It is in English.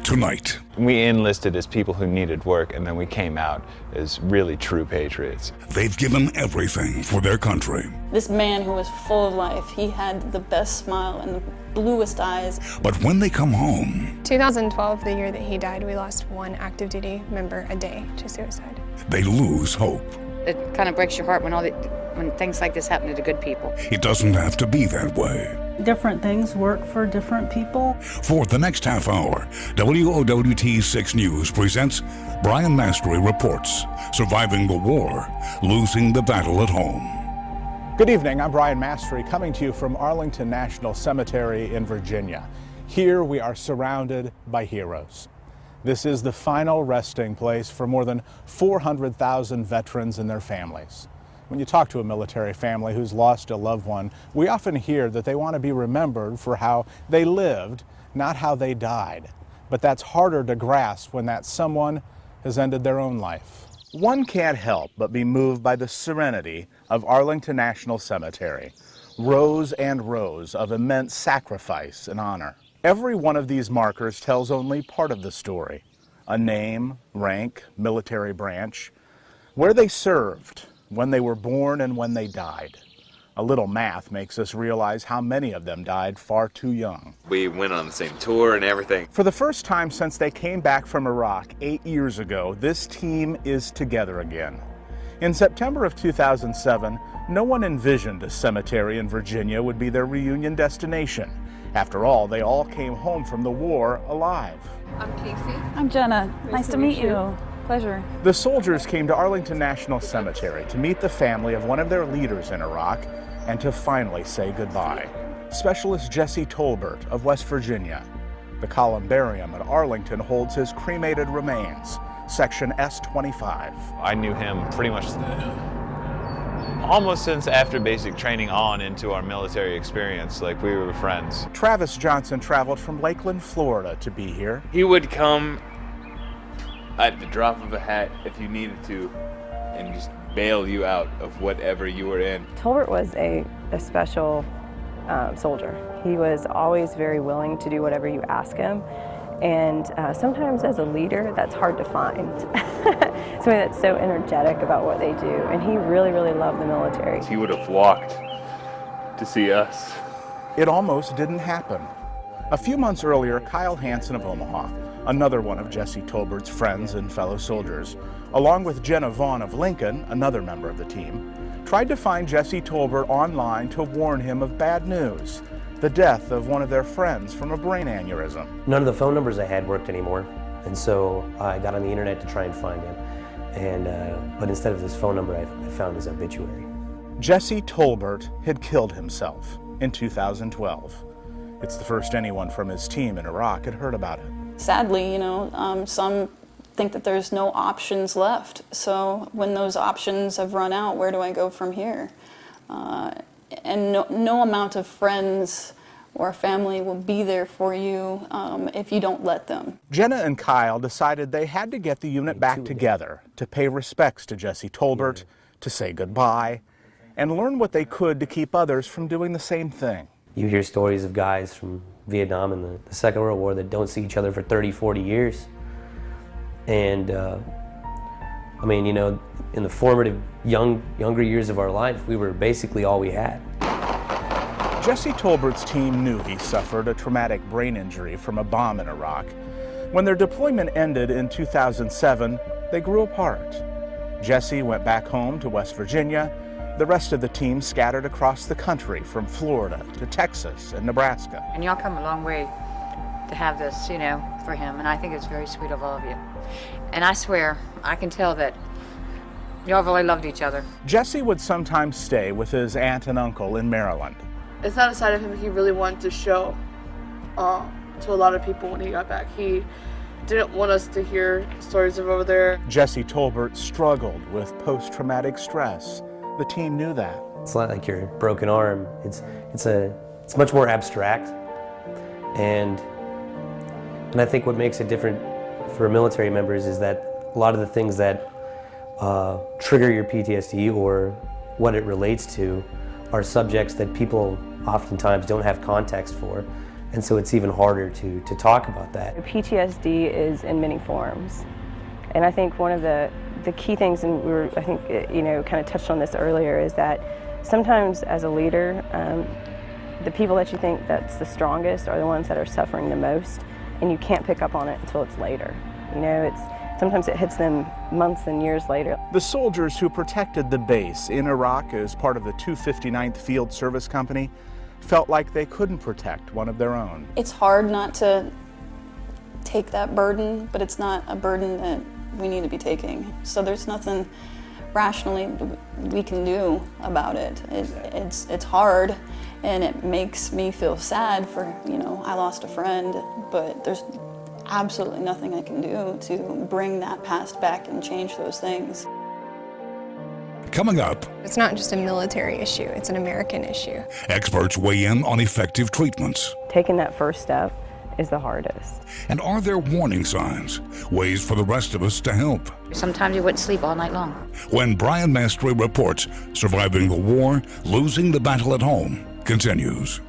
tonight. We enlisted as people who needed work, and then we came out as really true patriots. They've given everything for their country. This man who was full of life, he had the best smile and the bluest eyes. But when they come home, 2012, the year that he died, we lost one active duty member a day to suicide. they lose hope. It kind of breaks your heart when things like this happen to the good people. It doesn't have to be that way. Different things work for different people. For the next half hour, WOWT 6 News presents Brian Mastery Reports, Surviving the War, Losing the Battle at Home. Good evening, I'm Brian Mastery, coming to you from Arlington National Cemetery in Virginia. Here we are surrounded by heroes. This is the final resting place for more than 400,000 veterans and their families. When you talk to a military family who's lost a loved one, we often hear that they want to be remembered for how they lived, not how they died. But that's harder to grasp when that someone has ended their own life. One can't help but be moved by the serenity of Arlington National Cemetery. Rows and rows of immense sacrifice and honor. Every one of these markers tells only part of the story. A name, rank, military branch, where they served, when they were born and when they died. A little math makes us realize how many of them died far too young. We went on the same tour and everything. For the first time since they came back from Iraq 8 years ago, this team is together again. In September of 2007, no one envisioned a cemetery in Virginia would be their reunion destination. After all, they all came home from the war alive. I'm Casey. I'm Jenna. Nice to meet you. Pleasure. The soldiers came to Arlington National Cemetery to meet the family of one of their leaders in Iraq and to finally say goodbye. Specialist Jesse Tolbert of West Virginia. The columbarium at Arlington holds his cremated remains, section S25. I knew him pretty much almost since after basic training on into our military experience, like we were friends. Travis Johnson traveled from Lakeland, Florida to be here. He would come at the drop of a hat if you needed to and just bail you out of whatever you were in. Tolbert was a special soldier. He was always very willing to do whatever you ask him. And sometimes as a leader, that's hard to find. Somebody that's so energetic about what they do. And he really, really loved the military. He would have walked to see us. It almost didn't happen. A few months earlier, Kyle Hansen of Omaha, another one of Jesse Tolbert's friends and fellow soldiers, along with Jenna Vaughn of Lincoln, another member of the team, tried to find Jesse Tolbert online to warn him of bad news. The death of one of their friends from a brain aneurysm. None of the phone numbers I had worked anymore, and so I got on the internet to try and find him. But instead of his phone number, I found his obituary. Jesse Tolbert had killed himself in 2012. It's the first anyone from his team in Iraq had heard about it. Sadly, some think that there's no options left. So when those options have run out, where do I go from here? And no amount of friends or family will be there for you if you don't let them. Jenna and Kyle decided they had to get the unit back together to pay respects to Jesse Tolbert, to say goodbye, and learn what they could to keep others from doing the same thing. You hear stories of guys from Vietnam and the Second World War that don't see each other for 30, 40 years. And in the formative younger years of our life, we were basically all we had. Jesse Tolbert's team knew he suffered a traumatic brain injury from a bomb in Iraq. When their deployment ended in 2007, they grew apart. Jesse went back home to West Virginia. The rest of the team scattered across the country from Florida to Texas and Nebraska. And y'all come a long way to have this, for him, and I think it's very sweet of all of you. And I swear, I can tell that y'all really loved each other. Jesse would sometimes stay with his aunt and uncle in Maryland. It's not a side of him he really wanted to show to a lot of people when he got back. He didn't want us to hear stories of over there. Jesse Tolbert struggled with post-traumatic stress. The team knew that. It's not like your broken arm. It's much more abstract. And I think what makes it different for military members is that a lot of the things that trigger your PTSD or what it relates to are subjects that people oftentimes don't have context for. And so it's even harder to talk about that. PTSD is in many forms. And I think one of the key things, and I think, kind of touched on this earlier, is that sometimes as a leader, the people that you think that's the strongest are the ones that are suffering the most, and you can't pick up on it until it's later. Sometimes it hits them months and years later. The soldiers who protected the base in Iraq as part of the 259th Field Service Company felt like they couldn't protect one of their own. It's hard not to take that burden, but it's not a burden that we need to be taking. So there's nothing rationally we can do about it. It's hard, and it makes me feel sad for, I lost a friend, but there's absolutely nothing I can do to bring that past back and change those things. Coming up, It's not just a military issue, it's an American issue. experts weigh in on effective treatments. Taking that first step is the hardest. And are there warning signs, ways for the rest of us to help? Sometimes you wouldn't sleep all night long. When Brian Mastery reports, Surviving the War, Losing the Battle at Home continues.